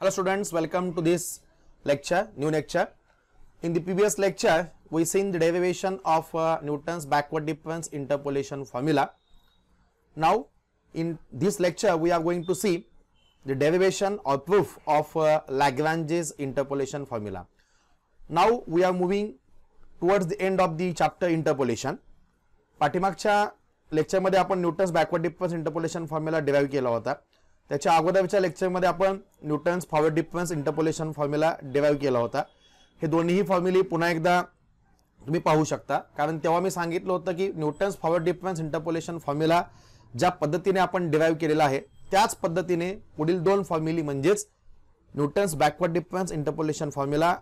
Hello students, welcome to this new lecture. In the previous lecture, we seen the derivation of Newton's backward difference interpolation formula. Now, in this lecture, we are going to see the derivation or proof of Lagrange's interpolation formula. Now, we are moving towards the end of the chapter interpolation. पाठीमागच्या lecture मध्ये आपण Newton's backward difference interpolation formula derive केला होता. त्याच्या अगोदरच्या lecture मध्ये आपण Newton's forward difference interpolation formula derive केला होता. हे दोन्ही फॉर्म्युले पुन्हा एकदा तुम्ही पाहू शकता, कारण तेव्हा मी सांगितलं होतं की Newton's forward difference interpolation formula ज्या पद्धतीने आपण डिराइव्ह केलेला आहे त्याच पद्धतीने पुढील दोन फॉर्म्युले म्हणजेच Newton's backward difference interpolation formula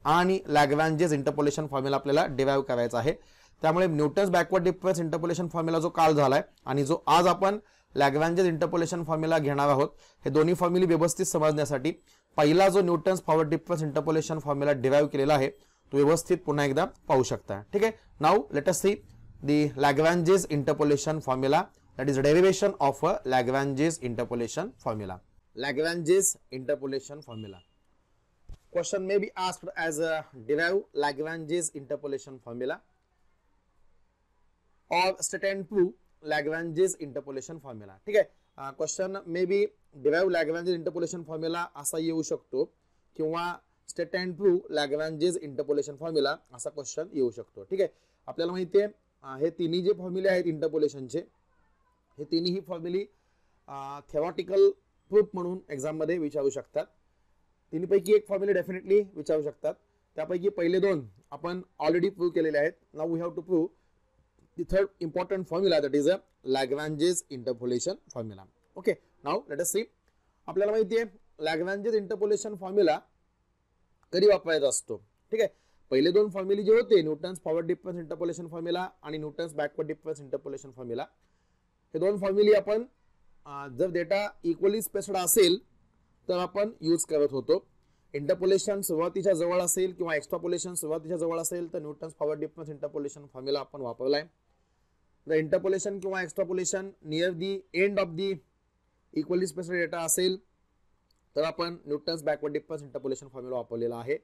आणि लॅग्रांजेस इंटरपोलेशन फॉर्म्युला आपल्याला डिराइव्ह करायचा आहे. त्यामुळे Newton's backward difference interpolation formula जो काल झालाय आणि जो आज आपण लॅग्रांजेस इंटरपोलेशन फॉर्म्युला घेणार आहोत, हे दोन्ही फॉर्म्युले व्यवस्थित समजण्यासाठी पहिला जो Newton's forward difference interpolation formula derive केलेला आहे तो व्यवस्थित पुन्हा एकदा पाहू शकता. ठीक आहे. Now let us see the Lagrange's interpolation formula, that is derivation of a Lagrange's interpolation formula. Lagrange's interpolation formula. Question may be asked as a derive Lagrange's interpolation formula or state and prove Lagrange's interpolation formula. ठीक आहे. Question may be derive Lagrange's interpolation formula असा येऊ शकतो किंवा state and prove Lagrange's interpolation formula असा question येऊ शकतो. ठीक आहे. आपल्याला माहिती आहे हे तिन्ही जे फॉर्म्युले आहेत इंटरपोलेशनचे, हे तिन्ही फॉर्म्युले थेरॉटिकल प्रूफ म्हणून एक्झाम मध्ये विचारू शकतात. तिन्हीपैकी एक फॉर्म्युले डेफिनेटली विचारू शकतात. त्यापैकी पहिले दोन आपण ऑलरेडी प्रूव्ह केलेले आहेत. Now we have to prove the third important formula, that is a Lagrange's interpolation formula. Okay. Now let us see. आपल्याला माहिती आहे लॅग्रांजेस इंटरपोलेशन फॉर्म्युला कधी वापरायचा असतो. ठीक आहे. पहिले दोन फॉर्म्युले जे होते Newton's forward difference interpolation formula आणि Newton's backward difference interpolation formula, हे दोन फॉर्म्युले आपण जर डेटा इक्वली स्पेस्ड असेल तर आपण यूज करत होतो. इंटरपोलेशन सुरुवातीच्या जवळ असेल किंवा एक्स्ट्रापोलेशन सुरुवातीच्या जवळ असेल तर Newton's forward difference interpolation formula आपण वापरलाय. द इंटरपोलेशन किंवा extrapolation near the end of the equally spaced data असेल तर आपण Newton's backward difference interpolation formula वापरलेला आहे.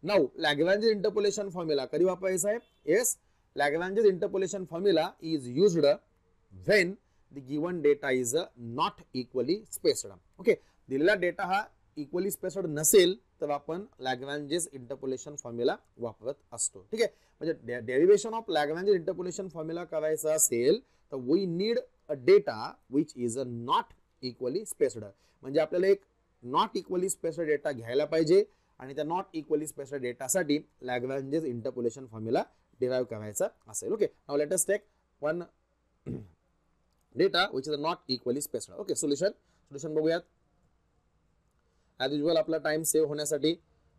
नाउ लॅग्रांजेस इंटरपोलेशन फॉर्म्युला कधी वापरायचा आहे? Yes, Lagrange's interpolation formula is used when the given data is not equally spaced. Okay. दिलेला data हा इक्वली स्पेस्ड नसेल तर आपण लॅग्रांजेस इंटरपोलेशन फॉर्म्युला वापरत असतो. ठीक आहे. म्हणजे derivation of Lagrange's interpolation formula करायचा असेल तर we need a data which is not equally spaced. म्हणजे आपल्याला एक नॉट इक्वली स्पेस्ड डेटा घ्यायला पाहिजे आणि त्या नॉट इक्वली स्पेस्ड डेटासाठी लॅग्रांजेस इंटरपोलेशन फॉर्म्युला डिराइव्ह करायचा असेल. Okay. Now let us take one data which is not equally spaced. Okay. Solution बघूयात. ॲज युजल आपला टाइम सेव्ह होण्यासाठी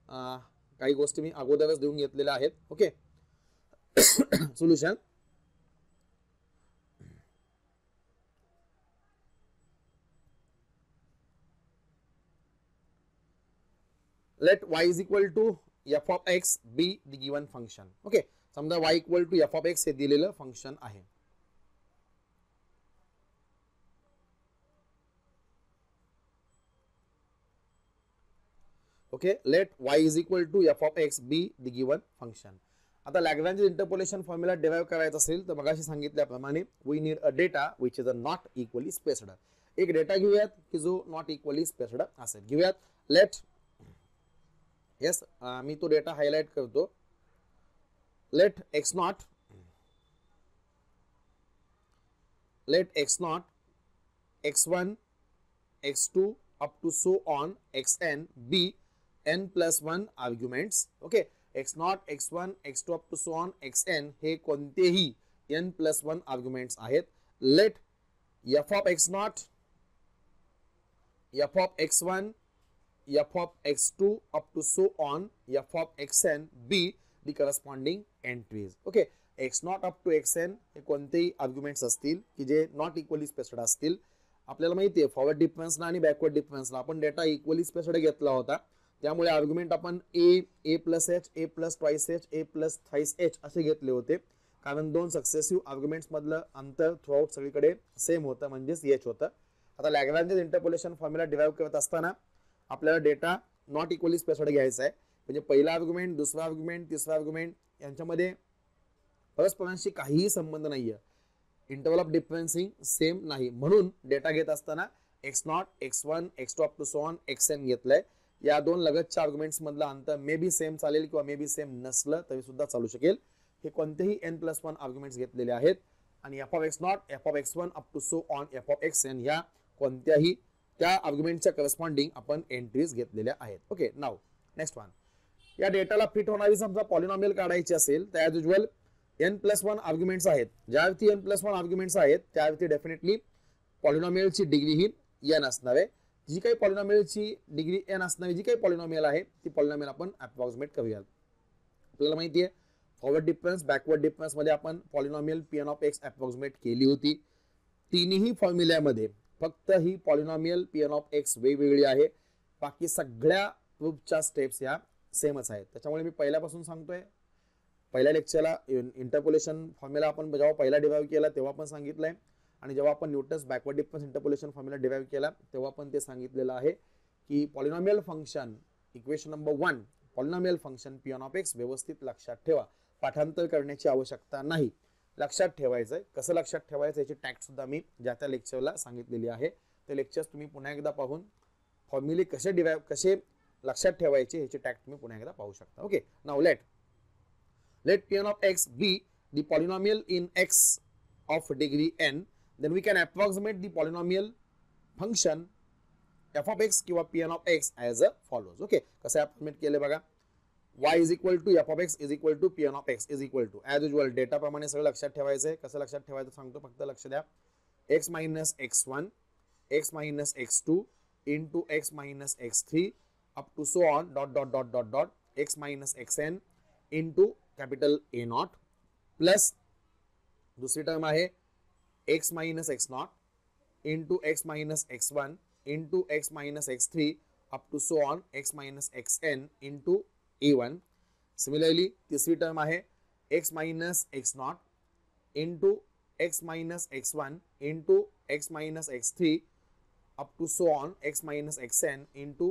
काही गोष्टी मी अगोदरच देऊन घेतलेल्या आहेत. Okay. Solution. let y is equal to f of x be the given function. Okay. समजा y equal to f of x हे दिलेलं फंक्शन आहे. Okay. Let y is equal to f of x be the given function. आता लॅग्रांजेस interpolation formula derive करायचा असेल तर मगाशी सांगितल्याप्रमाणे we need a data which is a not equally spaced. एक डेटा घेऊयात की जो नॉट इक्वली स्पेस्ड असेल. घेऊयात. लेट येस मी तो डेटा हायलाइट करतो. Let x not x1 x2 up to so on xn be n+1 arguments. Okay. x0 x1 x2 up to so on xn हे कोणतेही n+1 आर्ग्युमेंट्स आहेत. Let f of x0 f of x1 f of x2 up to so on f of xn be the corresponding entries. Okay. x0 up to xn हे कोणतेही arguments असतील की जे not equally spaced असतील. आपल्याला माहिती आहे फॉरवर्ड डिफरन्सला आणि बॅकवर्ड डिफरन्सला आपण डेटा इक्वली स्पेस्ड घेतला होता. त्यामुळे आर्ग्युमेंट आपण a plus h a plus twice h a plus thrice h असे घेतले होते, कारण दोन सक्सेसिव्ह आर्ग्युमेंट्स मधलं अंतर थ्रूआउट सगळीकडे सेम होतं, म्हणजेच h होतं. आता लॅग्रांजेस इंटरपोलेशन फॉर्म्युला डिराइव्ह करत असताना आपल्याला डेटा नॉट इक्वली स्पेसिफाईड घ्यायचा आहे, म्हणजे पहिला आर्ग्युमेंट, दुसरा आर्ग्युमेंट, तिसरा आर्ग्युमेंट यांच्यामध्ये परस्परांशी काहीही संबंध नाहीये, इंटरवल ऑफ डिफरन्सिंग सेम नाही, म्हणून डेटा घेत असताना x0, x1, x2 up to so on xn घेतलंय. या दोन लगतच्या आर्ग्युमेंट्स मधलं अंतर मे बी सेम चालेल किंवा मे बी सेम नसलं तरी सुद्धा चालू शकेल. हे कोणतेही n+1 आर्ग्युमेंट्स घेतलेले आहेत आणि f of x0, f of x1 up to so on f of xn ह्या कोणत्याही त्या आर्ग्युमेंटच्या करस्पॉन्डिंग आपण एंट्रीज घेतलेल्या आहेत. Okay, now next one. या डेटाला फिट होणारी समजा पॉलिनॉमियल काढायची असेल तर ॲज युजुअल n+1 आर्ग्युमेंट्स आहेत. ज्यावरती n+1 आर्ग्युमेंट्स आहेत त्यावरती डेफिनेटली पॉलिनॉमियलची डिग्री ही n असणार आहे. जी काही पॉलिनॉमियलची डिग्री n असणारी जी काही पॉलिनॉमियल आहे ती पॉलिनॉमियल आपण अप्रॉक्सिमेट करूया. आपल्याला माहिती आहे फॉरवर्ड डिफरन्स, बॅकवर्ड डिफरन्स मध्ये आपण polynomial Pn of x approximate केली होती. तिन्ही फॉर्म्युल्यामध्ये फक्त ही पॉलिनॉमियल Pn of x वेगवेगळी आहे, बाकी सगळ्या प्रूफच्या स्टेप्स ह्या सेमच आहेत. त्याच्यामुळे मी पहिल्यापासून सांगतोय, पहिल्या लेक्चरला इंटरपोलेशन फॉर्म्युला आपण जेव्हा पहिला डिराइव्ह केला तेव्हा पण सांगितलंय, आणि जेव्हा आपण Newton's backward difference interpolation formula derive केला तेव्हा पण ते सांगितलेलं आहे की polynomial function equation number 1 polynomial function Pn of x व्यवस्थित लक्षात ठेवा, पाठांतर करण्याची आवश्यकता नाही, लक्षात ठेवायचंय. कसं लक्षात ठेवायचं याची टॅक्ट सुद्धा मी ज्या त्या लेक्चरला सांगितलेली आहे. ते लेक्चर्स तुम्ही पुन्हा एकदा पाहून फॉर्म्युले कसे लक्षात ठेवायचे याची टॅक्ट तुम्ही पुन्हा एकदा पाहू शकता. Okay, now late Pn of x be the polynomial in x of degree n, then we can approximate the polynomial function f of x किंवा Pn of x as a follows. Okay, कसं approximate केले बघा. y is equal to f of x is equal to Pn of x is equal to as usual data प्रमाणे सगळं लक्षात ठेवायचं आहे. कसं लक्षात ठेवायचं सांगतो, फक्त लक्ष द्या. x minus x1, x minus x2 into x minus x3 up to so on dot dot dot dot dot x minus xn into capital A0 plus दूसरी टर्म आहे x minus x0 into x minus x1 into x minus x3 up to so on x minus xn into A1. Similarly तीसरी term आहे x minus x0 into x minus x1 into x minus x3 up to so on x minus xn into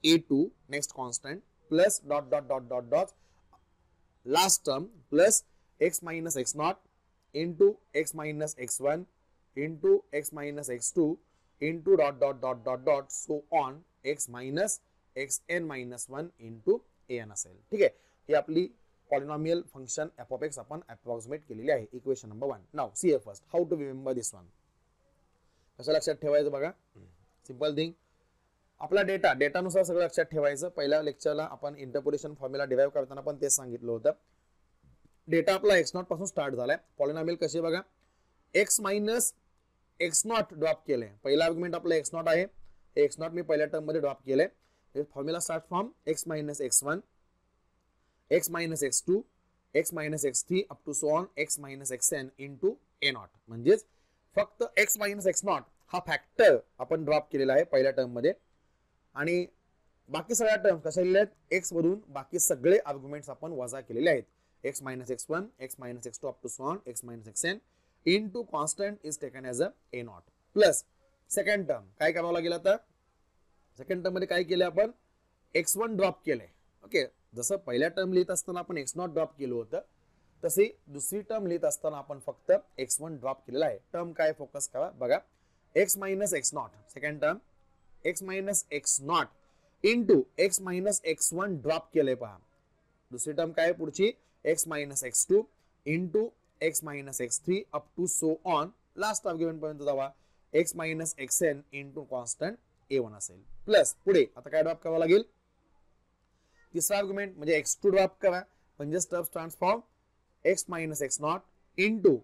A2 next constant plus dot dot dot dot dot last term plus x minus x0 into x minus x1 into x minus x2 into dot dot dot dot dot so on x minus xn minus 1 into an असेल. ठीक आहे, ही आपली polynomial function f of x आपण approximate केलेली आहे. Equation number 1. Now see first how to remember this one. कसं लक्षात ठेवायचं बघा, सिंपल थिंग. आपला डेटानुसार सगळं लक्षात ठेवायचं. पहिल्या लेक्चरला आपण इंटरपोलेशन फॉर्म्युला डिराइव्ह करताना पण तेच सांगितलं होतं. डेटा आपला x0 पासून स्टार्ट झालाय. पॉलिनॉमियल कसे बघा, x मायनस x0 ड्रॉप केलंय. पहिला आर्ग्युमेंट आपला x0 आहे, x0 मी पहिल्या टर्म मध्ये ड्रॉप केलंय. Formula start from x minus x1, x minus x2, x minus x3 up to so on x minus xn into a0. म्हणजेच फक्त x मायनस x0 हा फॅक्टर आपण ड्रॉप केलेला आहे पहिल्या टर्म मध्ये, आणि बाकी सगळ्या टर्म कशा लिहिल्या आहेत, x वरून बाकी सगळे आर्ग्युमेंट्स आपण वजा केलेले आहेत. x minus x1, x minus x2 up to so on x minus xn into constant is taken as a a0 plus second term काय करावं लागेल. आता सेकंड टर्म मध्ये काय केलं आपण, x1 ड्रॉप केलंय. ओके, जसं पहिल्या टर्म लिहित असताना आपण x0 ड्रॉप केलं होतं तसे दुसरी टर्म लिहित असताना आपण फक्त x1 ड्रॉप केलेला आहे. टर्म काय फोकस करा बघा, x minus x0 second term x minus x0 into x minus x1 drop केलंय पहा. दुसरी टर्म काय पुढची x minus x2 into x minus x3 up to so on last argument पर्यंत जावा x minus xn into constant a1 असेल. Plus पुढे आता काय ड्रॉप करावं लागेल, तिसरा आर्ग्युमेंट म्हणजे x2 ड्रॉप करा, म्हणजे steps transform x minus x0 into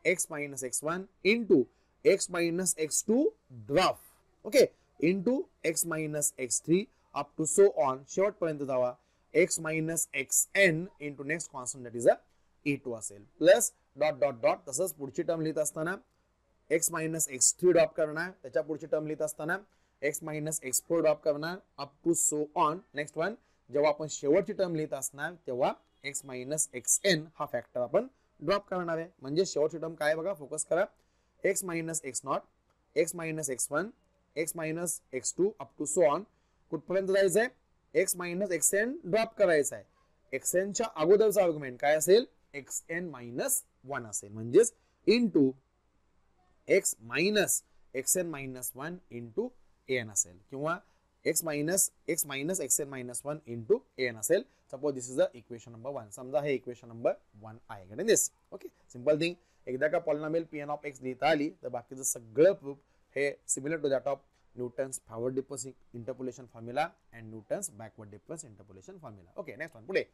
x minus x1 into x minus x2 drop, okay, into x minus x3 up to so on शेवटपर्यंत जावा x minus xn into next constant that is a e2 असेल. Plus dot dot dot तसंच पुढची term लिहित असताना x minus x3 drop करणार, त्याच्या पुढची term लिहित असताना x minus x4 ड्रॉप करणार up to so on next one. जेव्हा आपण शेवटची टर्म लिहित असणार तेव्हा x minus xn हा फॅक्टर आपण ड्रॉप करणार आहे. म्हणजे शेवटची टर्म काय बघा, फोकस करा, x minus x0, x minus x1, x minus x2 up to so on कुठपर्यंत जायचंय, एक्स मायनस एक्सएन ड्रॉप करायचा आहे. एक्सएनच्या अगोदरचा आर्ग्युमेंट काय असेल, एक्सएन मायनस 1 असेल, म्हणजेच into X minus X N minus 1 into N असेल, किंवा X minus X N minus 1 into N असेल. Suppose this is the equation number 1. समजा हे इक्वेशन नंबर 1 आहे. Get this? Okay, simple thing. एकदा का polynomial P N of X लिहिता आली तर बाकीचं सगळं प्रूफ हे similar to that of Newton's forward difference interpolation formula and Newton's backward difference interpolation formula. Okay, next one. पुढे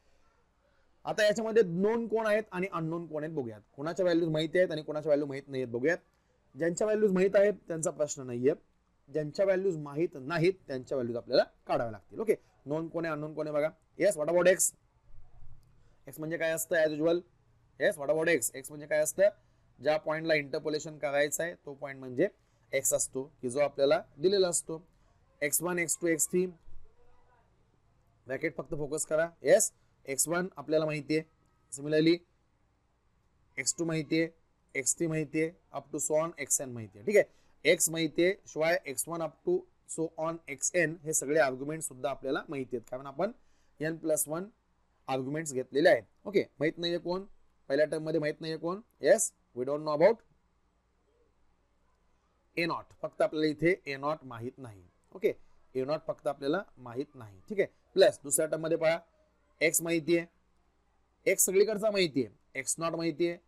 आता याच्यामध्ये नोन कोण आहेत आणि अननोन कोण आहेत बघूयात. कोणाच्या व्हॅल्यूज माहिती आहेत आणि कोणाच्या व्हॅल्यू माहित नाहीत बघूयात. ज्यांच्या व्हॅल्यूज माहित आहेत त्यांचा प्रश्न नाहीये, ज्यांच्या व्हॅल्यूज माहित नाहीत त्यांच्या व्हॅल्यूज आपल्याला काढाव्या लागतील. ओके, नोन कोण आहे अननोन कोण आहे बघा. Yes, what about x. X म्हणजे काय असतं as usual. Yes, what about x. X म्हणजे काय असतं, ज्या पॉइंटला इंटरपोलेशन करायचं आहे तो पॉइंट म्हणजे एक्स असतो, की जो आपल्याला दिलेला असतो. x1 x2 x3 ब्रॅकेट फक्त फोकस करा. येस, x1 आपल्याला माहिती आहे, सिमिलरली x2 माहिती आहे, x3 माहिती आहे, up to so on xn माहिती आहे. ठीक आहे, x माहिती आहे, शिवाय x1 up to so on xn हे सगळे आर्ग्युमेंट सुद्धा आपल्याला माहिती आहेत, कारण आपण n+1 आर्ग्युमेंट्स घेतलेले आहेत. ओके, माहित नाहीये कोण, पहिल्या टर्म मध्ये माहित नाहीये कोण. Yes, we don't know about a nought. फक्त आपल्याला इथे ए नॉट माहित नाही. ओके, ए नॉट फक्त आपल्याला माहित नाही. ठीक आहे, प्लस दुसऱ्या टर्म मध्ये पहा, एक्स माहिती आहे, एक्स सगळीकडचा माहिती आहे, एक्स नॉट माहिती आहे,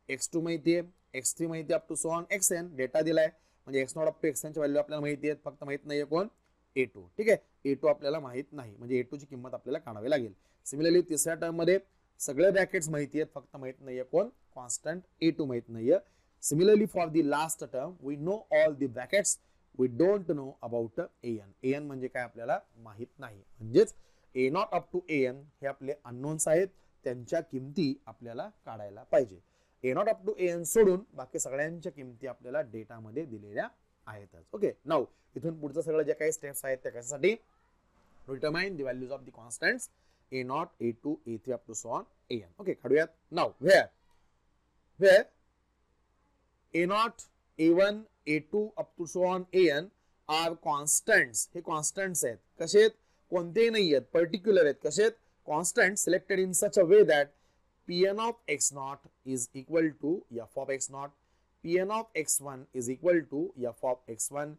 x2 माहिती आहे, x3 माहिती आहे, up to so on xn data दिलाय, म्हणजे x nought up to xn ची व्हॅल्यू आपल्याला माहिती आहे, फक्त माहित नाहीये कोण, a2. ठीक आहे, a2 आपल्याला माहित नाही, म्हणजे a2 ची किंमत आपल्याला काढावी लागेल. सिमिलरली तिसऱ्या टर्म मध्ये सगळे ब्रॅकेट्स माहिती आहेत, फक्त माहित नाहीये कोण, कॉन्स्टंट a2 माहित नाहीये. Similarly, for the last term, we know all the brackets. We don't know about an. an म्हणजे काय आपल्याला माहित नाही, म्हणजेच a not up to an हे आपले अननोन्स आहेत, त्यांच्या किमती आपल्याला काढायला पाहिजे. a not up to an सोडून बाकी सगळ्यांच्या किमती आपल्याला डेटामध्ये दिलेल्या आहेतच. ओके, नाउ इथून पुढचं सगळं जे काही स्टेप्स आहेत त्या कशासाठी, determine the values of the constants a naught a2 a3 up to so on an. Okay, काढूयात. Now where a naught, a1, a2 up to so on an are constants. हे कॉन्स्टंट्स आहेत. कसे आहेत, कोणतेही नाही आहेत, पर्टिक्युलर आहेत. कसे आहेत, constant selected in such a way that pn of x naught is equal to f of x naught, pn of x1 is equal to f of x1,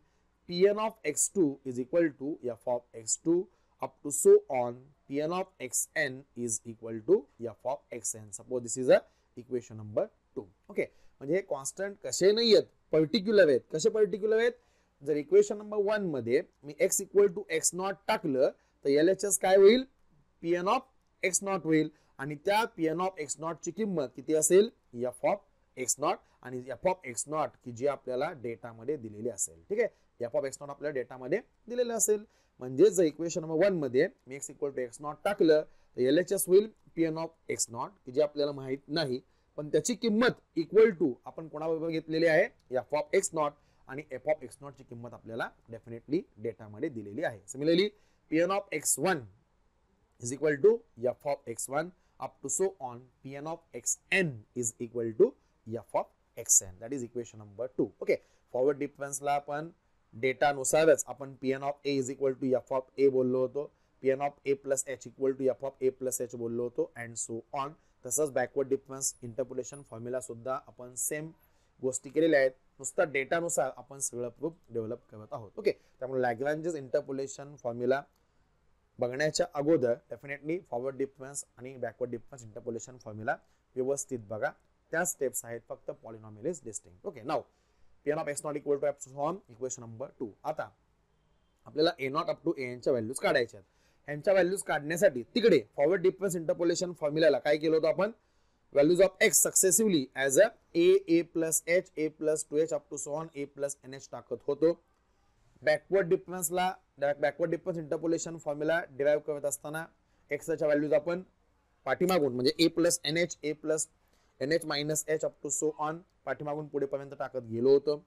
pn of x2 is equal to f of x2 up to so on pn of xn is equal to f of xn. Suppose this is a equation number 2. Okay, म्हणजे हे constant कसे नाही आहेत, particular आहेत. कसे particular आहेत, जर equation number 1 मध्ये मी x equal to x nought टाकलं तर LHS काय होईल, pn ऑफ एक्स नॉट होईल, आणि त्या pn ऑफ एक्स नॉट ची किंमत किती असेल, f ऑफ एक्स नॉट, आणि f ऑफ एक्स नॉट की जी आपल्याला डेटामध्ये दिलेली असेल. ठीक आहे, f ऑफ एक्स नॉट आपल्याला डेटामध्ये दिलेलं असेल, म्हणजे जर इक्वेशन नंबर 1 मध्ये मी x equal to x nought टाकलं तर LHS होईल pn ऑफ एक्स नॉट की जे आपल्याला माहित नाही, पण त्याची किंमत इक्वल टू आपण कोणाबरोबर घेतलेली आहे, f ऑफ एक्स नॉट, आणि f ऑफ एक्स नॉट ची किंमत आपल्याला डेफिनेटली डेटामध्ये दिलेली आहे. Similarly pn of x1 is equal to f of x1 up to so on pn of xn is equal to f of xn. That is equation number 2. Okay, forward difference ला आपण data नुसारच आपण pn of a is equal to f of a बोललो होतो, pn of a plus h equal to f of a plus h बोललो होतो, and so on. तसंच backward difference interpolation formula सुद्धा आपण सेम गोष्टी केलेल्या आहेत, नुसता डेटानुसार आपण सगळं प्रूफ डेव्हलप करत आहोत. ओके, त्यामुळे लॅग्रांजेस इंटरपोलेशन फॉर्म्युला बघण्याच्या अगोदर डेफिनेटली फॉरवर्ड डिफरन्स आणि बॅकवर्ड डिफरन्स इंटरपोलेशन फॉर्म्युला व्यवस्थित बघा. त्या स्टेप्स आहेत फक्त polynomial is distinct. Okay, now pn of x nought equal to f from equation number 2. आता आपल्याला a not up to an च्या व्हॅल्यूज काढायच्या आहेत. ह्यांच्या व्हॅल्यूज काढण्यासाठी तिकडे फॉरवर्ड डिफरन्स इंटरपोलेशन फॉर्म्युलाला काय केलं होतं आपण, values of x successively as a a plus h a plus 2h up to so on a plus nh टाकत होतो. बॅकवर्ड डिफरन्सला backward difference interpolation formula derive करत असताना x च्या व्हॅल्यूज आपण पाठीमागून म्हणजे a plus nh a plus nh minus h up to so on पाठीमागून पुढेपर्यंत टाकत गेलो होतो.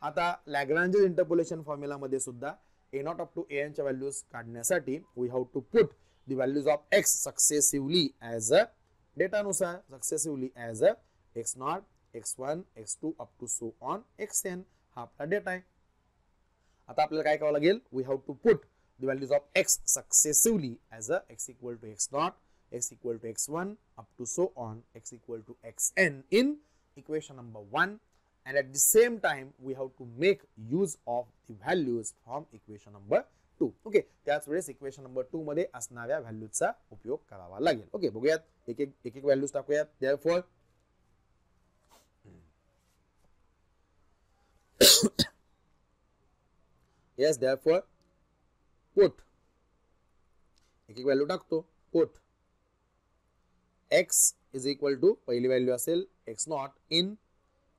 आता लॅग्रांजेस इंटरपोलेशन फॉर्म्युला मध्ये सुद्धा a not up to an च्या व्हॅल्यूज काढण्यासाठी we have to put the values of x successively as a डेटानुसार, successively as a x not x1 x2 up to so on xn. हा आपला data आहे. आता आपल्याला काय करावं लागेल, we have to put the values of x successively as a x equal to x naught, x equal to x1 up to so on x equal to xn in equation number 1, and at the same time we have to make use of the values from equation number 2. Okay, त्याच वेळेस equation number 2 मध्ये असणाऱ्या व्हॅल्यूजचा उपयोग करावा लागेल. Okay, बघूयात एक एक व्हॅल्यूज टाकूयात. देअरफॉर yes, therefore put एक व्हॅल्यू टाकतो. put x is equal to पहिली व्हॅल्यू असेल x naught in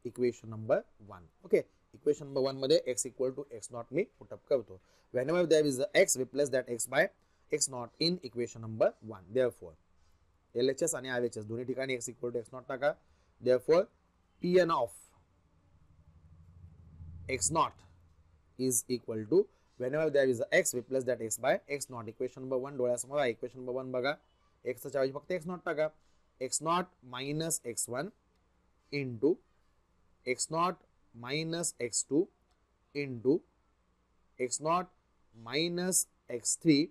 equation number 1. Okay, equation number 1 मध्ये x equal to x naught मी पुटअप करतो. whenever there is a x, replace that x by x naught in equation number 1. therefore LHS आणि RHS दोन्ही ठिकाणी x equal to x nought टाका. therefore Pn of x not is equal to, whenever there is a x, replace that x by x naught. Equation number 1 डोळ्यासमोर आहे. Equation number 1 बघा, x चा ऐवजी फक्त x नॉट टाका. x not minus x1 into x not minus x2 into x not minus x3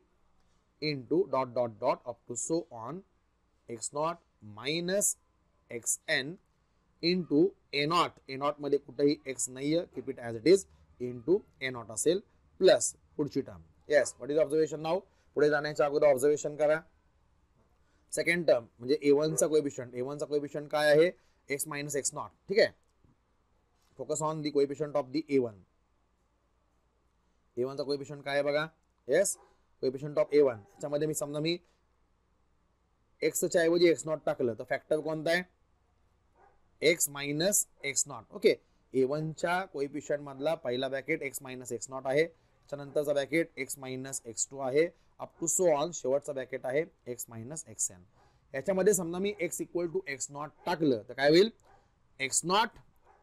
into dot dot dot up to so on x not minus xn into a nought मध्ये कुठेही x नाहीये, keep it as it is, into a nought असेल plus पुढची term. Yes, what is observation now? पुढे जाण्याच्या अगोदर observation करा. Second term म्हणजे a1 चा कोएफिशियंट काय आहे? x minus x not. ठीक आहे, focus on the coefficient of the a1 चा कोएफिशियंट काय आहे बघा. येस, कोएफिशियंट ऑफ a1 त्याच्यामध्ये मी समजा मी x च्या ऐवजी x नॉट टाकलं तर फॅक्टर कोणता आहे? x minus x nought. Okay, a1 च्या कोएफिशियंट मधला पहिला bracket x minus x not आहे, त्यानंतरचा ब्रॅकेट x मायनस x2 आहे, अप टू सो ऑन शेवटचा ब्रॅकेट आहे x मायनस xn. याच्यामध्ये समजा मी x equal to x nought टाकलं तर काय होईल? x not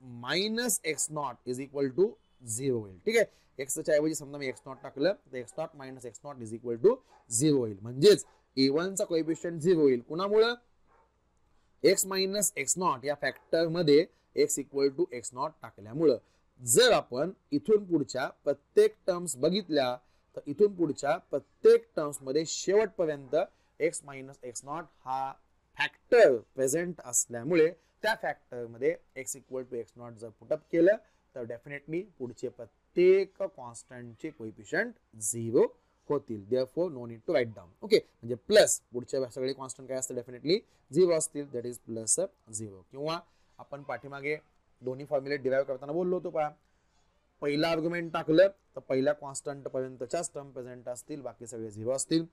minus x not is equal to 0 होईल. ठीक आहे, x च्या ऐवजी समजा मी x नॉट टाकलं तर x not minus x not is equal to 0 होईल. म्हणजेच a1 चा कोएफिशियंट 0 होईल. कुणामुळे? x मायनस x नॉट या फॅक्टर मध्ये x equal to x naught टाकल्यामुळं. जर आपण इथून पुढच्या प्रत्येक टर्म्स बघितल्या तर इथून पुढच्या प्रत्येक टर्म्स मध्ये शेवटपर्यंत x मायनस x नॉट हा फॅक्टर प्रेझेंट असल्यामुळे त्या फॅक्टर मध्ये x equal to x nought जर पुटअप केलं तर डेफिनेटली पुढचे प्रत्येक कॉन्स्टंटचे कोएफिशियंट 0 होतील. Therefore no need to write down. Okay, म्हणजे प्लस पुढचे सगळे कॉन्स्टंट काय असतील? डेफिनेटली 0 असतील, दॅट इज प्लस 0. किंवा आपण पाठीमागे दोन्ही फॉर्म्युले डिराइव्ह करताना बोललो होतो पहा, पहिला आर्ग्युमेंट टाकलं तर पहिल्या कॉन्स्टंट पर्यंतच्याच टर्म प्रेझेंट असतील, बाकी सगळे 0 असतील.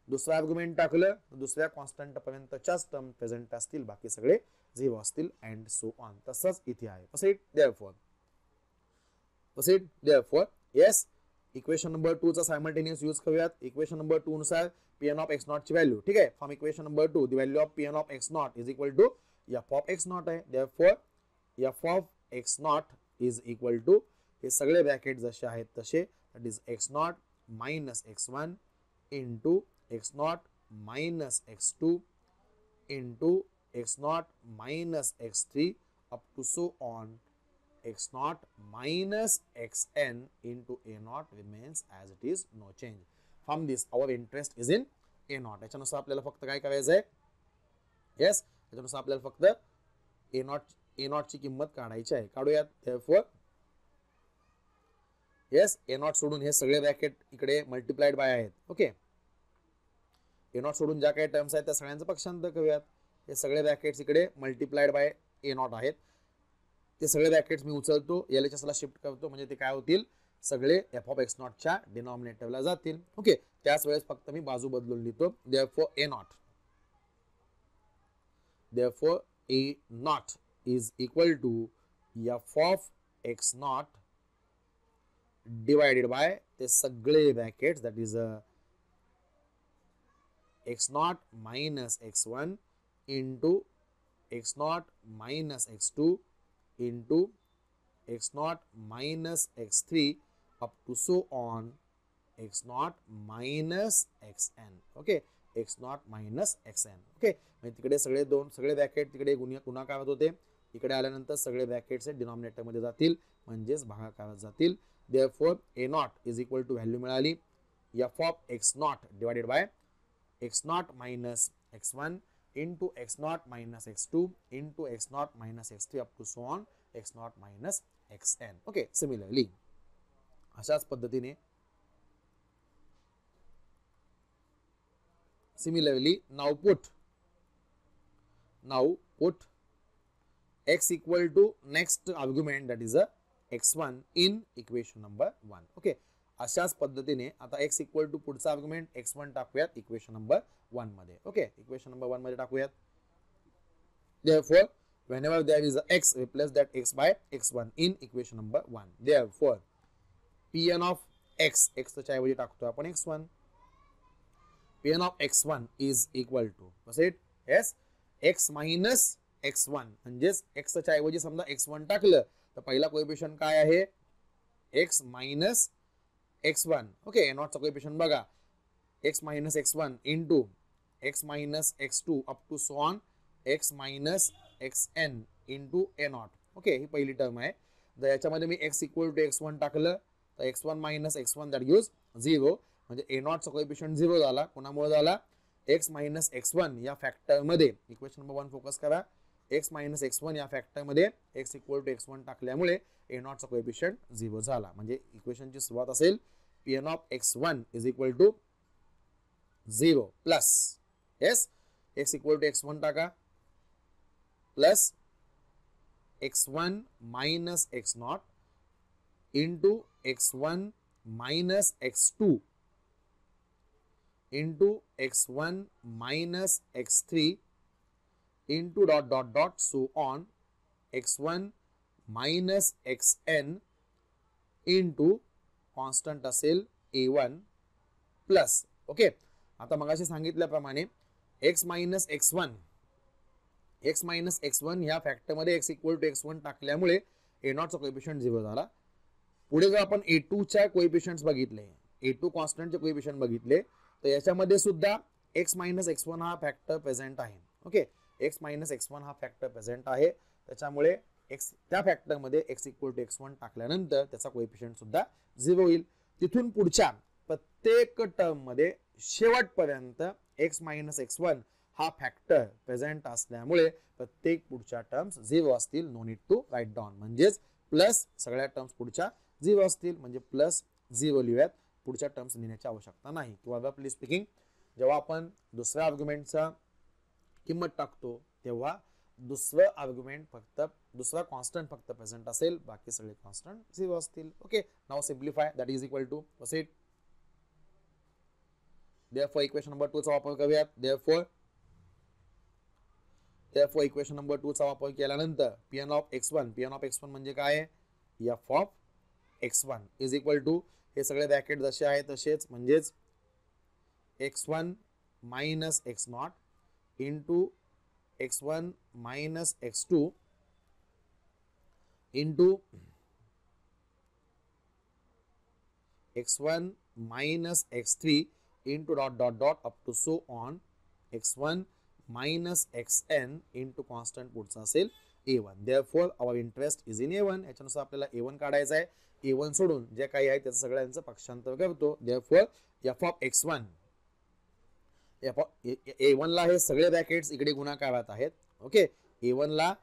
दुसरा आर्ग्युमेंट टाकलं तर दुसऱ्या कॉन्स्टंट पर्यंतच्याच टर्म प्रेझेंट असतील, बाकी सगळे 0 असतील, अँड सो ऑन. तसंच इथे आहे. देअरफॉर येस, इक्वेशन नंबर 2 चा सायमल्टेनियस यूज करूयात. इक्वेशन नंबर 2 नुसार Pn ऑफ x नॉट ची व्हॅल्यू, ठीक आहे, from equation number 2 the value of Pn of x not is equal to f of x not आहे. Therefore f of x not is equal to, हे सगळे bracket जसे आहेत तसे, that is x not minus x1 into x not minus x2 into x not minus x3 up to so on x not minus xn into a not remains as it is, no change. From this our interest is in a not. याच्यानुसार आपल्याला फक्त काय करायचं आहे? Yes, याच्यानुसार आपल्याला फक्त a not ची किंमत काढायची आहे. काढूयात. therefore येस, a नॉट सोडून हे सगळे ब्रॅकेट इकडे मल्टिप्लाइड बाय आहेत. ओके, a नॉट सोडून ज्या काही टर्म्स आहेत त्या सगळ्यांचं पक्षांतर करूयात. हे सगळे ब्रॅकेट्स इकडे मल्टिप्लाइड बाय a नॉट आहेत. ते सगळे ब्रॅकेट्स मी उचलतो, LHS ला शिफ्ट करतो, म्हणजे ते काय होतील? सगळे f ऑफ x नॉट च्या डिनॉमिनेटरला जातील. ओके, त्याच वेळेस फक्त मी बाजू बदलून लिहितो. therefore a not is equal to f of x not divided by ते सगळे brackets, that is x not minus x1 into x not minus x2 into x not minus x3 up to so on x not minus xn. Okay, x not minus xn. Okay, म्हणजे तिकडे सगळे bracket तिकडे गुणाकारात होते, इकडे आल्यानंतर सगळे brackets denominator मध्ये जातील, म्हणजेच भागाकारात जातील. therefore a nought is equal to value मिळाली f of x naught divided by x naught minus x1 into x naught minus x2 into x naught minus x3 up to so on x naught minus xn. Okay, similarly अशाच पद्धतीने now put x equal to next argument that is a x1 in equation number 1. Okay, अशाच पद्धतीने आता x equal to पुढचा argument x1 टाकूयात equation number 1 मध्ये. Okay, equation number 1 मध्ये टाकूयात. Therefore whenever there is a x, replace that x by x1 in equation number 1. Therefore pn of x, x च्या ऐवजी टाकतो आपण x1, pn of x1 is equal to, was it? Yes, x minus x1 म्हणजेच x च्या ऐवजी समजा x1 टाकलं तर पहिला कोएफिशियंट काय आहे x minus x1. Okay, not चा कोएफिशियंट बघा x minus x1 into x minus x2 up to so on x minus xn into a naught. ओके, ही पहिली टर्म आहे. जर याच्यामध्ये मी x equal to x1 टाकलं तर x1 minus x1 that gives 0, म्हणजे a naught चा कोएफिशियंट 0 झाला. कोणामुळे झाला? x minus x1 या फॅक्टर मध्ये. इक्वेशन नंबर 1 फोकस करा. x minus x1 या फॅक्टर मध्ये x equal to x1 टाकल्यामुळे a naught चा कोएफिशियंट 0 झाला. म्हणजे इक्वेशनची सुरुवात असेल pn of x1 is equal to 0 plus, yes, x equal to x1 टाका plus x1 minus x0 into x1 minus x2 into x1 minus x3 into dot dot dot so on x1 minus xn into constant असेल a1 plus. Okay, आता मगाशी सांगितल्याप्रमाणे x minus x1 या factor मध्ये x equal to x1 टाकल्यामुळे a not चा coefficient 0 झाला. पुढे जर आपण a2 च्या कोएफिशियंट्स बघितले, a2 कॉन्स्टंट चे कोएफिशियंट बघितले तर याच्यामध्ये सुद्धा x मायनस x1 हा फॅक्टर प्रेझेंट आहे. ओके, x मायनस x1 हा फॅक्टर प्रेझेंट आहे, त्याच्यामुळे x त्या फॅक्टर मध्ये x इक्वल टू x1 टाकल्यानंतर त्याचा कोएफिशियंट सुद्धा 0 होईल. तिथून पुढच्या प्रत्येक टर्म मध्ये शेवटपर्यंत x मायनस x1 हा फॅक्टर प्रेझेंट असल्यामुळे प्रत्येक पुढच्या टर्म्स 0 असतील. No need to write down, म्हणजेच प्लस सगळ्या टर्म्स पुढच्या 0 असतील, म्हणजे प्लस 0 लिहूयात. पुढच्या टर्म्स लिहिण्याची आवश्यकता नाही. किंवा रफली स्पीकिंग जेव्हा आपण दुसऱ्या आर्ग्युमेंटचा किंमत टाकतो तेव्हा दुसरं आर्ग्युमेंट फक्त दुसरा कॉन्स्टंट फक्त प्रेझेंट असेल, बाकी सगळे कॉन्स्टंट 0 असतील. Okay, now simplify, that is equal to, was it? Therefore equation number 2 चा वापर करूयात. देयरफॉर इक्वेशन नंबर 2 चा वापर केल्यानंतर pn of x1 म्हणजे काय आहे? f of x1 is equal to, हे सगळे ब्रॅकेट जसे आहेत तसेच, म्हणजेच x1 minus x0 into x1 minus x2 into x1 minus x3 into dot dot dot up to so on x1 minus xn into constant पुढचा असेल a1. Therefore our interest is in a1. याच्यानुसार आपल्याला a1 काढायचा आहे. a1 सोडून जे काही आहे त्याचं सगळ्यांचं पक्षांतर करतो. Therefore f of x1, a1 ला हे सगळे ब्रॅकेट्स इकडे गुणाकारात आहेत. ओके, a1 ला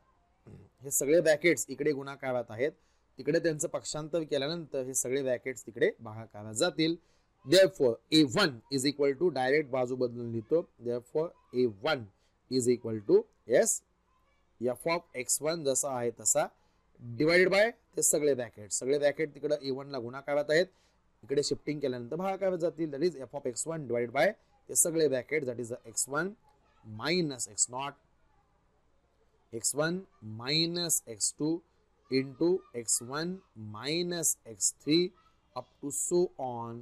हे सगळे ब्रॅकेट्स इकडे गुणाकारात आहेत, तिकडे त्यांचं पक्षांतर केल्यानंतर हे सगळे ब्रॅकेट्स तिकडे भागाकारात जातील. Therefore a1 is equal to, direct बाजू बदलून लिहितो. Therefore a1 is equal to, yes, f of x1 जसा आहे तसा डिवाइडेड बाय ते सगळे ब्रॅकेट तिकडे a1 ला गुणाकारात आहेत, इकडे शिफ्टिंग केल्यानंतर भागाकारात जातील. That is f of x1 divided bye ते सगळे bracket, that is x1 minus x0, x1 minus x2 into x1 minus x3 up to so on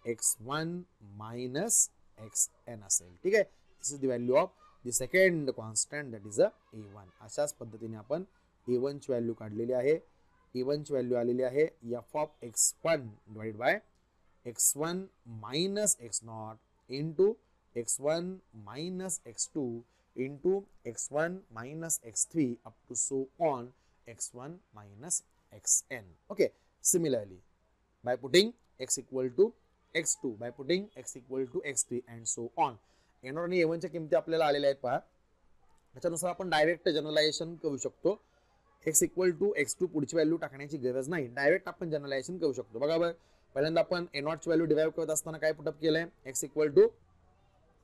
x1 minus xn असेल. ठीक आहे, this is the value of the second constant, that is a1. अशाच पद्धतीने आपण a1 ची value काढलेली आहे. a1 ची व्हॅल्यू आलेली आहे f of x1 divided by x1 minus x0 into x1 minus x2 into x1 minus x3 up to so on x1 minus xn. Okay, similarly by putting x equal to x2 by putting x equal to x3 and so on. a0 आणि a1 च्या किमती आपल्याला आलेल्या आहेत पहा. त्याच्यानुसार आपण direct generalisation करू शकतो. x इक्वल टू x2 पुढची व्हॅल्यू टाकण्याची गरज नाही, डायरेक्ट आपण जनरलायझेशन करू शकतो. बघा पहिल्यांदा आपण a0 ची व्हॅल्यू डिराइव्ह करत असताना काय पुटअप केलंय, x equal to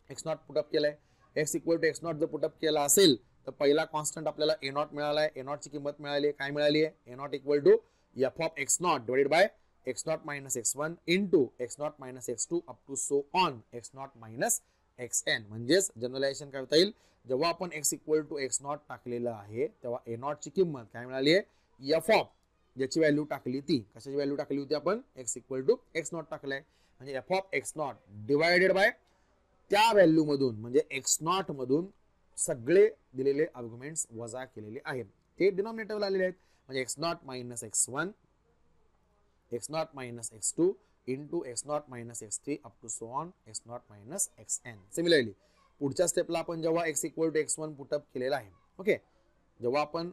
x0 put up केलंय. x इक्वल टू x0 जर पुटअप केला असेल तर पहिला कॉन्स्टंट आपल्याला a0 मिळालाय. a0 ची किंमत मिळाली काय मिळाली आहे, a0 equal to f of x0 divided by x0 minus x1 into x0 minus x2 up to so on x0 minus xn. म्हणजेच जनरलायझेशन करता येईल, जेव्हा आपण x इक्वल टू x0 टाकलेलं आहे तेव्हा a0 ची किंमत काय मिळाली आहे, f ऑफ ज्याची व्हॅल्यू टाकली ती, कशाची व्हॅल्यू टाकली होती आपण, x इक्वल टू x0 टाकलाय. म्हणजे f of x0 divided by त्या व्हॅल्यू मधून म्हणजे x0 मधून सगळे दिलेले आर्ग्युमेंट्स वजा केलेले आहेत ते डिनॉमिनेटरला आलेले आहेत. म्हणजे x0 minus x1 x0 minus x2 into x0 minus x3 up to so on x0 minus xn. Similarly पुढच्या स्टेपला आपण जेव्हा x equal to x1 put up केलेला आहे, ओके, जेव्हा आपण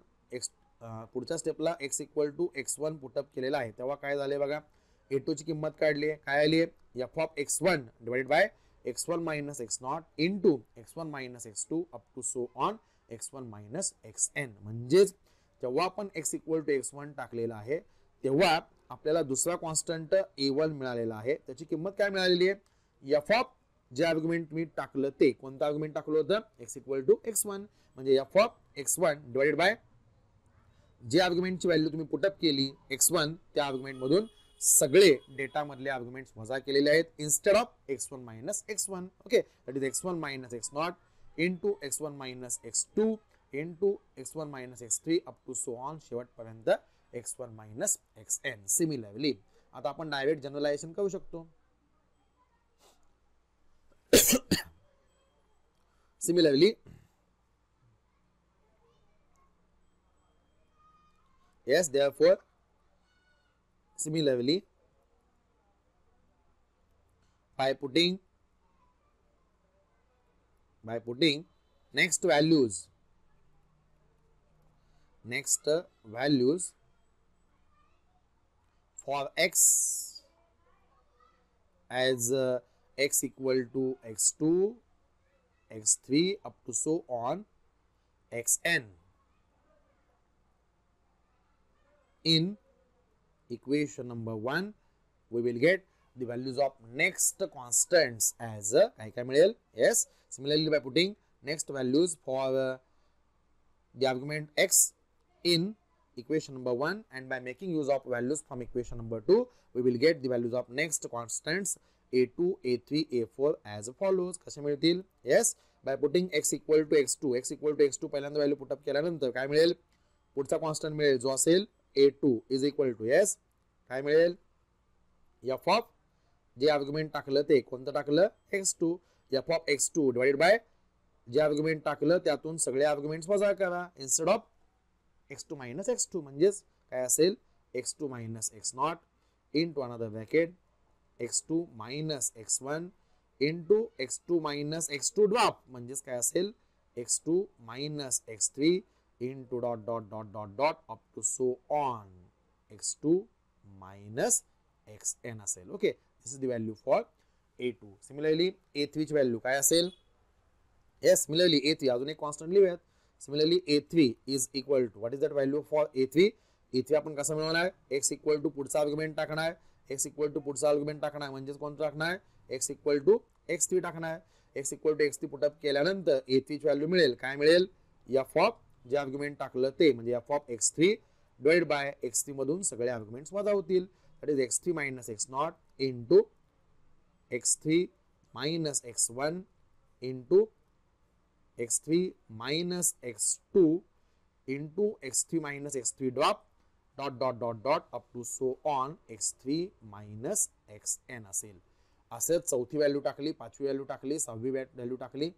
पुढच्या स्टेपला x equal to x1 put up केलेला आहे तेव्हा काय झाले बघा, a2 ची किंमत काढली आहे, काय आली आहे, f of x1 divided by x1 minus x0 into x1 minus x2 up to so on x1 minus xn. म्हणजेच जेव्हा आपण x इक्वल टू x1 टाकलेला आहे तेव्हा आपल्याला दुसरा कॉन्स्टंट a1 मिळालेला आहे, त्याची किंमत काय मिळालेली आहे, f ऑफ जे आर्ग्युमेंट मी टाकलं ते, कोणतं आर्ग्युमेंट टाकलं होतं, x इक्वल टू x1. म्हणजे f of x1 divided by J आर्ग्युमेंटची value तुम्ही पुटअप केली x1 त्या आर्ग्युमेंट मधून सगळे डेटा मधले आर्ग्युमेंट्स वजा केलेले आहेत instead of x1 minus x1. Okay, that is x1 minus x0 into x1 minus x2 into x1 minus x3 up to so on शेवटपर्यंत x1 मायनस xn. सिमिलरली आता आपण डायरेक्ट जनरलायझेशन करू शकतो. Similarly, yes, therefore, similarly, by putting next values for x as x equal to x2 x3 up to so on xn in equation number 1 we will get the values of next constants as काय मिळेल, yes, similarly by putting next values for the argument x in equation number 1 and by making use of values from equation number 2 we will get the values of next constants a2 a3 a4 as follows. कसे मिळतील, yes, by putting x equal to x2 पहिल्यांदा value put up केल्यानंतर काय मिळेल, पुढचा constant मिळेल जो असेल a2 is equal to, yes, काय मिळेल, f ऑफ जे आर्ग्युमेंट टाकलं ते, कोणतं टाकलं, x2, f of x2 divided by J argument टाकलं त्यातून सगळे आर्ग्युमेंट्स वजा करा instead of x2 minus x2. म्हणजेच काय असेल, x2 minus x0 into another bracket x2 minus x1 into x2 minus x2 drop. म्हणजेच काय असेल, x2 minus x3 into dot dot dot dot dot up to so on x2 minus xn असेल. Okay, this is the value for a2. Similarly a3 ची value काय असेल, yes, similarly a3 अजून एक constant लिहूयात. Similarly a3 is equal to, what is that value for a3 आपण कसं मिळवणार, x इक्वल टू पुढचा आर्ग्युमेंट टाकणार, x इक्वल टू पुढचा आर्ग्युमेंट टाकणार, म्हणजेच कोणतं टाकणार, x इक्वल टू x3 टाकणार. x equal to x3 put up केल्यानंतर a3 ची व्हॅल्यू मिळेल, काय मिळेल, f ऑफ जे आर्ग्युमेंट टाकलं ते म्हणजे f of x3 divide by x3 मधून सगळे आर्ग्युमेंट्स वजा होतील, that is x3 minus x0 into x3 minus x1 into x3 minus x2 into x3 minus x3 drop dot dot dot dot up to so on x3 minus xn असेल. असेच चौथी value टाकली, पाचवी value टाकली, सहावी value टाकली,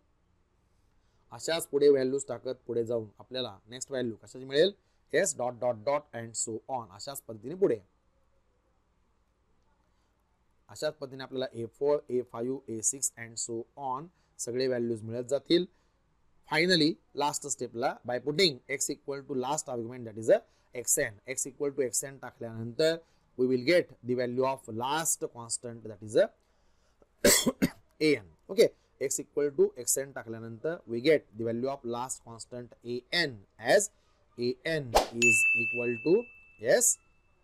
अशाच पुढे व्हॅल्यूज टाकत पुढे जाऊन आपल्याला नेक्स्ट व्हॅल्यू कशाची मिळेल, as dot dot dot and so on. अशाच पद्धतीने पुढे, अशाच पद्धतीने आपल्याला a4 a5 a6 and so on सगळे व्हॅल्यूज मिळत जातील. फायनली लास्ट स्टेपला by putting x equal to last argument that is xn, x equal to xn टाकल्यानंतर we will get the value of last constant that is an. Okay, x equal to xn टाकल्यानंतर we get the value of last constant an as an is equal to yes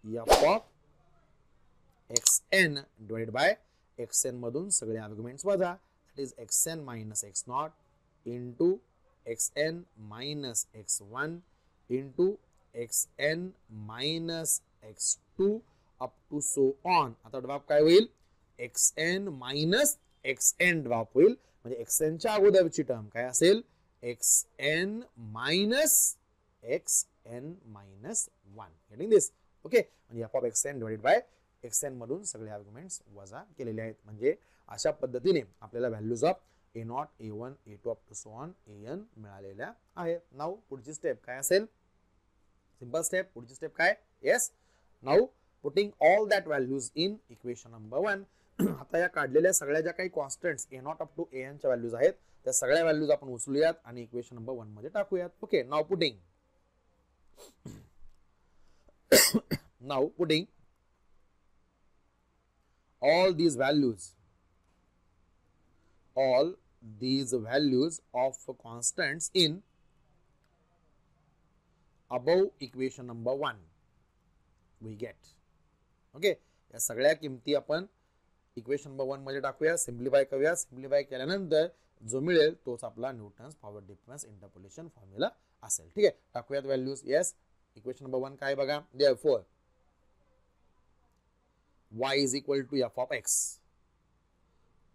f of xn divided by xn मधून सगळे arguments वजा, that is xn minus x0 into xn minus x1 into xn minus x2 up to so on. आता drop काय होईल, xn minus xn drop होईल, म्हणजे xn च्या अगोदरची term काय असेल, xn minus xn minus 1. Getting this? Okay, म्हणजे f of xn divided by xn मधून सगळे आर्ग्युमेंट्स वजा केलेले आहेत. म्हणजे अशा पद्धतीने आपल्याला values of a0 a1 a2 up to so on an मिळालेल्या आहेत. नाऊ पुढची स्टेप काय असेल, सिंपल स्टेप. पुढची स्टेप काय, yes, now putting all that values in equation number 1. आता या काढलेल्या सगळ्या ज्या काही constants a0 up to an च्या व्हॅल्यूज आहेत त्या सगळ्या व्हॅल्यूज आपण उचलूयात आणि इक्वेशन नंबर 1 मध्ये टाकूयात. Okay, now putting all these values of constants in above equation number 1 we get. Okay, या सगळ्या किमती आपण इक्वेशन नंबर 1 मध्ये टाकूया, सिम्प्लिफाय करूया. सिम्प्लिफाय केल्यानंतर जो मिळेल तोच आपला Newton's power difference interpolation formula असेल. ठीक आहे, टाकूयात व्हॅल्यूज. येस, इक्वेशन नंबर 1 काय बघा, therefore y is equal to f of x,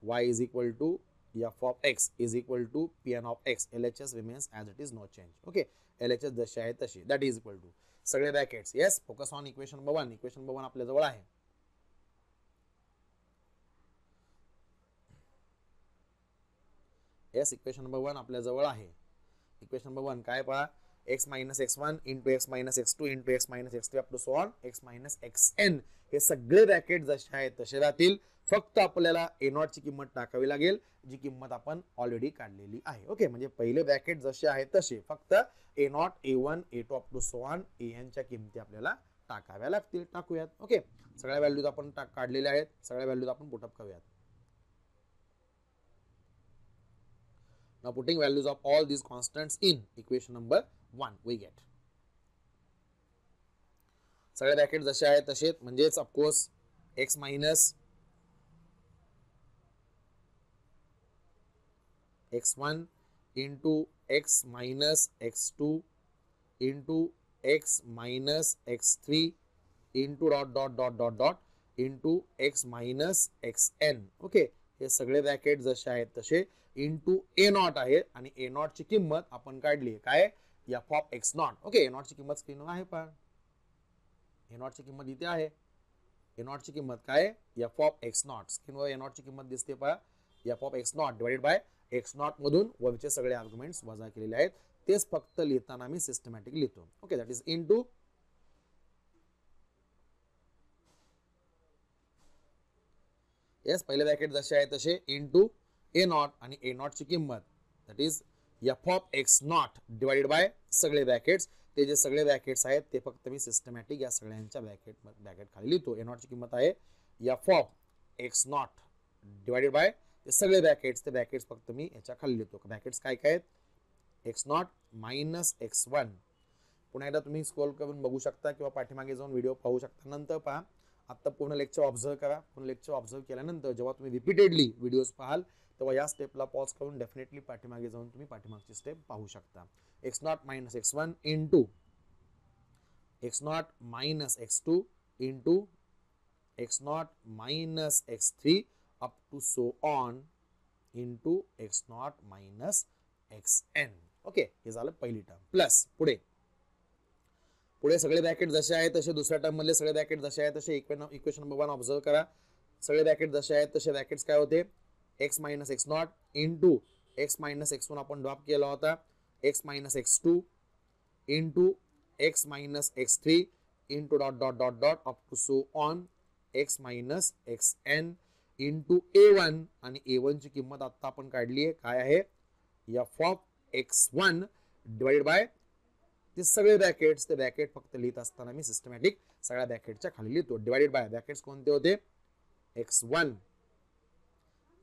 y is equal to f of x is equal to pn of x, LHS remains as it is, no change. Okay, LHS जशी आहे तशी, that is equal to सगळे brackets. Yes, focus on equation number 1. Equation number 1 आपल्या जवळ आहे. Yes, equation number 1 आपल्या जवळ आहे. इक्वेशन नंबर 1 काय पहा, x minus x1 into x minus x2 into x minus x3 up to so on x minus xn, हे सगळे ब्रॅकेट जसे आहेत तसे राहतील. फक्त आपल्याला a0 ची किंमत टाकावी लागेल, जी किंमत आपण ऑलरेडी काढलेली आहे. ओके, म्हणजे पहिले ब्रॅकेट जसे आहेत तसे, फक्त a0 a1 a2 up to so on an च्या किमती आपल्याला टाकाव्या लागतील. टाकूयात. ओके, सगळ्या व्हॅल्यूज आपण काढलेल्या आहेत, सगळ्या व्हॅल्यूज आपण पुटअप करूयात. Now putting values of all these constants in equation number 1 we get. सगळे ब्रॅकेट जसे आहेत तसेच, म्हणजेच of course x minus x1 into x minus x2 into x minus x3 into dot into x minus xn. Okay, हे सगळे bracket जसे आहेत तसे इंटू a0 आहे आणि a0 ची किंमत आपण काढली काय, f of x0. Okay, a0 ची किंमत स्क्रीनवर आहे पहा, a0 ची किंमत इथे आहे. a0 ची किंमत काय, f of x0. स्क्रीनवर a0 ची किंमत दिसते पहा, f of x0 divided by x0 मधून वरचे सगळे आर्ग्युमेंट्स वजा केलेले आहेत, तेच फक्त लिहिताना मी सिस्टमॅटिक लिहितो. Okay, that is into yes, पहिले ब्रॅकेट जसे आहे तसे इंटू a0 आणि a0 ची किंमत that is f of x0 divided bye सगळे ब्रॅकेट्स. ते जे सगळे ब्रॅकेट्स आहेत ते फक्त मी सिस्टमॅटिक या सगळ्यांच्या ब्रॅकेट खाली लिहितो. a0 ची किंमत आहे f of x0 divided bye ते सगळे ब्रॅकेट्स, ते ब्रॅकेट्स फक्त मी याच्या खाली लिहितो. ब्रॅकेट्स काय काय आहेत, x0 मायनस x1. पुन्हा एकदा तुम्ही स्क्रॉल करून बघू शकता किंवा पाठीमागे जाऊन व्हिडिओ पाहू शकता. नंतर पहा, आता पूर्ण लेक्चर ऑब्झर्व करा. पूर्ण लेक्चर ऑब्झर्व केल्यानंतर जेव्हा तुम्ही रिपीटेडली व्हिडिओज पाहाल तेव्हा या स्टेपला पॉज करून डेफिनेटली पाठीमागे जाऊन तुम्ही पाठीमागची स्टेप पाहू शकता. x0 minus x1 into x0 minus x2 into x0 minus x3 up to so on into x0 minus xn. Okay, हे झालं पहिली टर्म. प्लस पुढे सगळे ब्रॅकेट जसे आहेत तसे, दुसऱ्या टर्म मधले सगळे ब्रॅकेट जसे आहेत तसे इक्वेशन नंबर 1 ऑब्झर्व करा. सगळे ब्रॅकेट जसे आहेत तसे ब्रॅकेट्स काय होते, x minus x0 into x minus x1 आपण ड्रॉप केला होता, x minus x2 into x minus x3 into dot up to so on x minus xn into a1. आणि a1 ची किंमत आता आपण काढली आहे, काय आहे, f of x1 divided bye ते सगळे ब्रॅकेट्स. ते ब्रॅकेट फक्त लिहित असताना मी सिस्टमॅटिक सगळ्या ब्रॅकेटच्या खाली लिहितो. डिवाइडेड बाय ब्रॅकेट्स कोणते होते, x1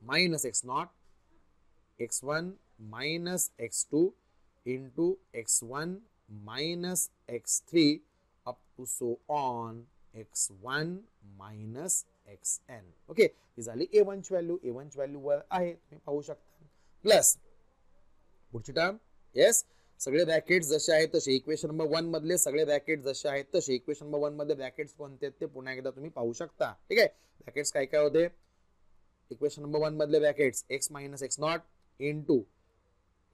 minus x0 x1 minus x2 into x1 minus x3 up to so on x1 minus xn. Okay, ही झाली a1 ची व्हॅल्यू. a1 ची व्हॅल्यू वर आहे, तुम्ही पाहू शकता. प्लस पुढची टर्म, येस, सगळे ब्रॅकेट्स जसे आहेत तसे इक्वेशन नंबर 1 मधले सगळे ब्रॅकेट्स जसे आहेत तसे इक्वेशन नंबर 1 मध्ये ब्रॅकेट्स कोणते आहेत ते पुन्हा एकदा तुम्ही पाहू शकता. ठीक आहे, ब्रॅकेट्स काय काय होते इक्वेशन नंबर 1 मधले brackets x minus x0 into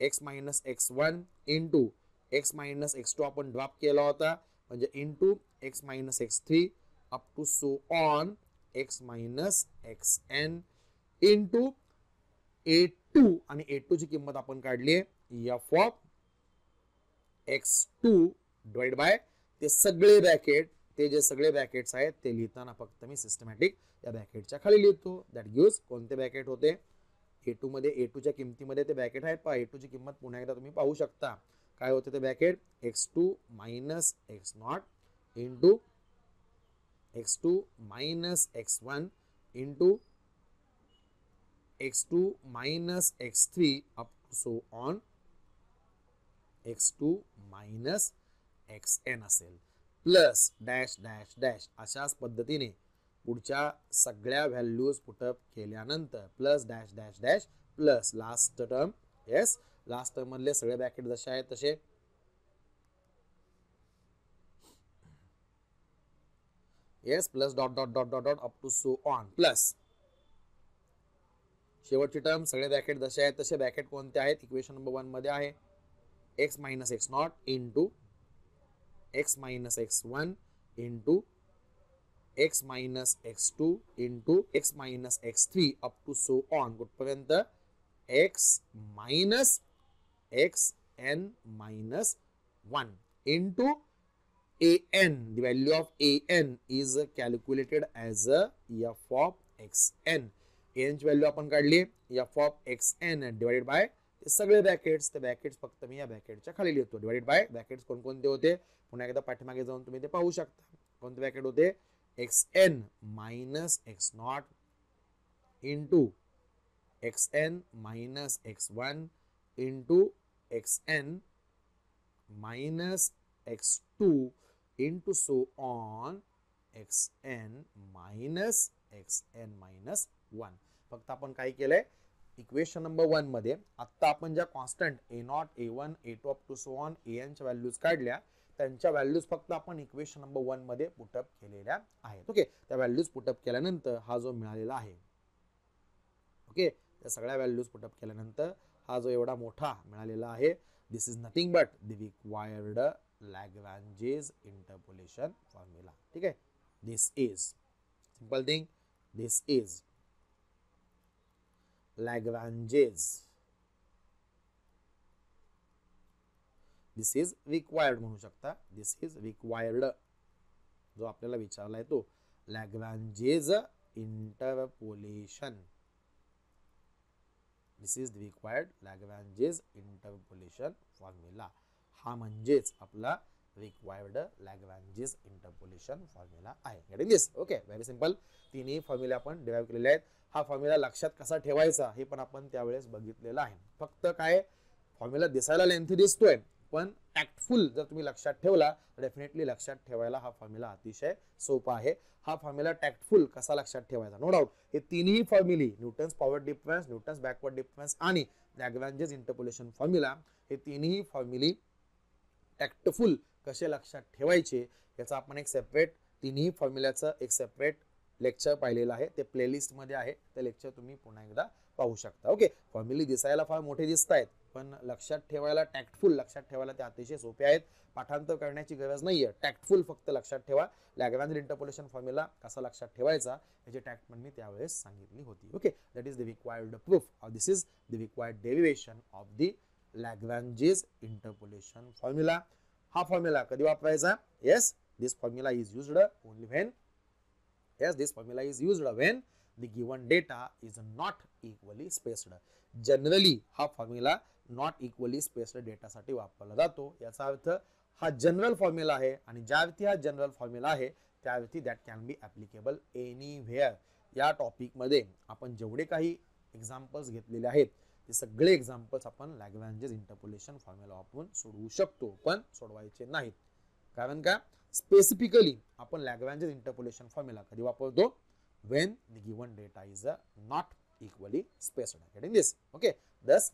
x minus x1 into x minus x2 आपण ड्रॉप केला होता म्हणजे into x minus x3 up to so on x minus xn into a2 आणि a2 ची किंमत आपण काढली आहे f of x2 divide by ते सगळे ब्रॅकेट, ते जे सगळे ब्रॅकेट्स आहेत ते लिहिताना फक्त मी सिस्टमॅटिक या ब्रॅकेटच्या खाली लिहितो. दॅट गिव्स कोणते ब्रॅकेट होते a2 मध्ये, a2 च्या किमतीमध्ये ते ब्रॅकेट आहेत पहा. a2 ची किंमत पुन्हा एकदा तुम्ही पाहू शकता. काय होते ते bracket x2 minus x0 into x2 minus x1 into x2 minus x3 up to so on x2 minus xn असेल. प्लस डॅश डॅश डॅश अशाच पद्धतीने पुढच्या सगळ्या व्हॅल्यूज पुटअप केल्यानंतर plus dash dash dash plus last term, yes, last term मधले सगळे bracket जसे आहेत तसे, yes, plus dot dot dot dot dot up to so on plus शेवटची टर्म सगळे ब्रॅकेट जसे आहेत तसे. ब्रॅकेट कोणते आहेत इक्वेशन नंबर 1 मध्ये आहे x minus x0 into x minus x1 into x minus x2 into x minus x3 up to so on कुठपर्यंत x minus xn minus 1 into an. The value of an is calculated as a f of xn. an ची value आपण काढली f of xn divided by ते सगळे brackets, ते brackets फक्त मी या ब्रॅकेटच्या खाली लिहितो. डिवाइडेड बाय ब्रॅकेट्स कोणकोणते होते पुन्हा एकदा पाठीमागे जाऊन तुम्ही ते पाहू शकता. कोणते ब्रॅकेट होते xn minus x0 into xn minus x1 into xn minus x2 into so on xn minus xn minus 1. फक्त आपण काय केलंय इक्वेशन नंबर 1 मध्ये आता आपण ज्या constant a0 a1 a2 up to so on an च्या व्हॅल्यूज काढल्या त्यांच्या व्हॅल्यूज फक्त आपण इक्वेशन नंबर 1 मध्ये पुटअप केलेल्या आहेत. ओके, त्या व्हॅल्यूज पुटअप केल्यानंतर हा जो मिळालेला आहे, ओके, त्या सगळ्या व्हॅल्यूज पुटअप केल्यानंतर हा जो एवढा मोठा मिळालेला आहे, this is nothing but the required Lagrange's interpolation formula. ठीक आहे, this is simple thing, this is Lagrange's, this is required म्हणू शकता, दिस इज रिक्वायर्ड जो आपल्याला विचारला आहे तो Lagrange's interpolation, this is required Lagrange's interpolation formula. हा म्हणजेच आपला रिक्वायर्ड लॅग्रॅन्जेस इंटरपोलेशन फॉर्म्युला आहे. Getting this? Okay, very simple. तिन्ही फॉर्म्युले आपण डिराइव्ह केलेले आहेत. हा फॉर्म्युला लक्षात कसा ठेवायचा हे पण आपण त्यावेळेस बघितलेलं आहे. फक्त काय फॉर्म्युला दिसायला लेंथी दिसतोय पण टॅक्टफुल जर तुम्ही लक्षात ठेवला तर डेफिनेटली लक्षात ठेवायला हा फॉर्म्युला अतिशय सोपा आहे. हा फॉर्म्युला टॅक्टफुल कसा लक्षात ठेवायचा, नो डाऊट हे तिन्ही फॉर्म्युले Newton's power difference, Newton's backward difference आणि लॅग्रॅन्जेस इंटरपोलेशन फॉर्म्युला हे तिन्ही फॉर्म्युले टॅक्टफुल कसे लक्षात ठेवायचे याचा आपण एक सेपरेट तिन्ही फॉर्म्युल्याचं एक सेपरेट लेक्चर पाहिलेलं आहे. ते प्लेलिस्ट मध्ये आहे, ते लेक्चर तुम्ही पुन्हा एकदा पाहू शकता. ओके, फॉर्म्युले दिसायला फार मोठे दिसत आहेत पण लक्षात ठेवायला टॅक्टफुल लक्षात ठेवायला ते अतिशय सोपे आहेत. पाठांतर करण्याची गरज नाहीये, टॅक्टफुल फक्त लक्षात ठेवा. लॅग्रॅन्ज इंटरपोलेशन फॉर्म्युला कसा लक्षात ठेवायचा याची टॅक्ट पण मी त्यावेळेस सांगितली होती. Okay, that is the required proof और this is the required derivation of the Lagrange's interpolation formula. हा फॉर्म्युला कधी वापरायचा? Yes, this formula is used only when, yes, this formula is used when the given data is not equally spaced. Generally हा formula not equally spaced data साठी वापरला जातो. याचा अर्थ हा जनरल फॉर्म्युला आहे आणि ज्यावरती हा जनरल फॉर्म्युला आहे त्यावरती that can be applicable anywhere. या टॉपिक मध्ये आपण जेवढे काही एक्झाम्पल्स घेतलेले आहेत ते सगळे एक्झाम्पल्स आपण लॅग्रॅन्जेस इंटरपोलेशन फॉर्म्युला वापरून सोडवू शकतो, पण सोडवायचे नाहीत. कारण का स्पेसिफिकली आपण लॅग्रॅन्जेस इंटरपोलेशन फॉर्म्युला कधी वापरतो, when the given data is not equally spaced. Getting this? Okay. Thus,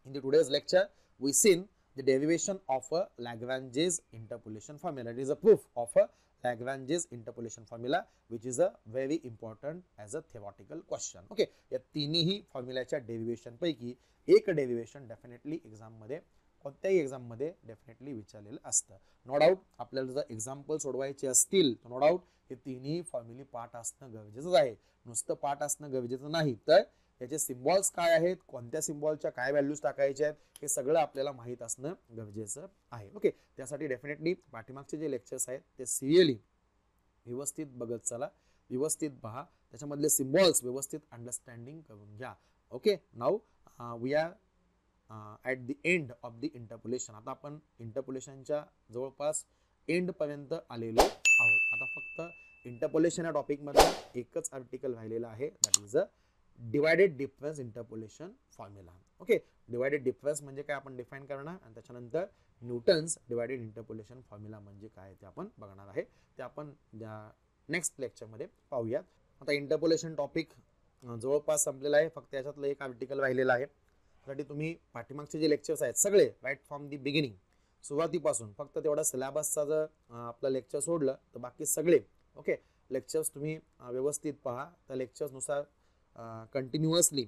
in the today's lecture, we seen the derivation of a Lagrange's interpolation formula. It is a proof of a Lagrange's interpolation formula, which is a very important as a theoretical question. Okay. या तिन्ही फॉर्म्युलाच्या derivation पैकी एक derivation definitely exam मध्ये कोणत्याही exam मध्ये definitely विचारलेलं असतं. No doubt आपल्याला जर एक्झाम्पल सोडवायचे असतील तर नो डाऊट हे तिन्ही फॉर्म्युले पाठ असणं गरजेचं आहे. नुसतं पाठ असणं गरजेचं नाही, तर याचे सिम्बॉल्स काय आहेत, कोणत्या सिम्बॉलच्या काय व्हॅल्यूज टाकायच्या आहेत, हे सगळं आपल्याला माहित असणं गरजेचं आहे. ओके. त्यासाठी डेफिनेटली पाठीमागचे जे लेक्चर्स आहेत ते सिरियली व्यवस्थित बघत चला, व्यवस्थित पहा, त्याच्यामधले सिम्बॉल्स व्यवस्थित अंडरस्टँडिंग करून घ्या. Okay. Now we are at the end of the interpolation. आता आपण इंटरपोलेशनच्या जवळपास एंड पर्यंत आलेलो आहोत. आता फक्त इंटरपोलेशन या टॉपिक मध्ये एकच आर्टिकल राहिलेला आहे, that is a divided difference interpolation formula. Okay. Divided difference म्हणजे काय आपण डिफाइन करणार आणि त्याच्यानंतर न्यूटन्स डिवायडेड इंटरपोलेशन फॉर्म्युला म्हणजे काय ते आपण बघणार आहे. ते आपण नेक्स्ट लेक्चरमध्ये पाहूयात. आता इंटरपोलेशन टॉपिक जवळपास संपलेला आहे, फक्त याच्यातलं एक आर्टिकल राहिलेलं आहे. त्यासाठी तुम्ही पाठीमागचे जे लेक्चर्स आहेत सगळे राईट फ्रॉम दी बिगिनिंग, सुरुवातीपासून फक्त तेवढा सिलेबसचा जर आपलं लेक्चर सोडलं तर बाकी सगळे ओके लेक्चर्स तुम्ही व्यवस्थित पहा. त्या लेक्चर्सनुसार कंटिन्युअसली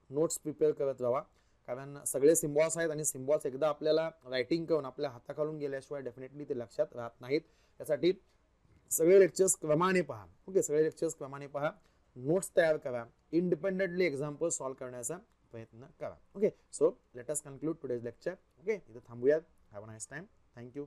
नोट्स प्रिपेअर करत राहा, कारण सगळे सिम्बॉल्स आहेत आणि सिम्बॉल्स एकदा आपल्याला रायटिंग करून आपल्या हाताखालून गेल्याशिवाय डेफिनेटली ते लक्षात राहत नाहीत. त्यासाठी सगळे लेक्चर्स क्रमाने पहा. ओके. सगळे लेक्चर्स क्रमाने पहा, नोट्स तयार करा, इंडिपेंडेंटली एक्झाम्पल सॉल्व्ह करण्याचा प्रयत्न करा. Okay. So let us conclude today's lecture. Okay. इथं थांबूयात. Have a nice time. Thank you.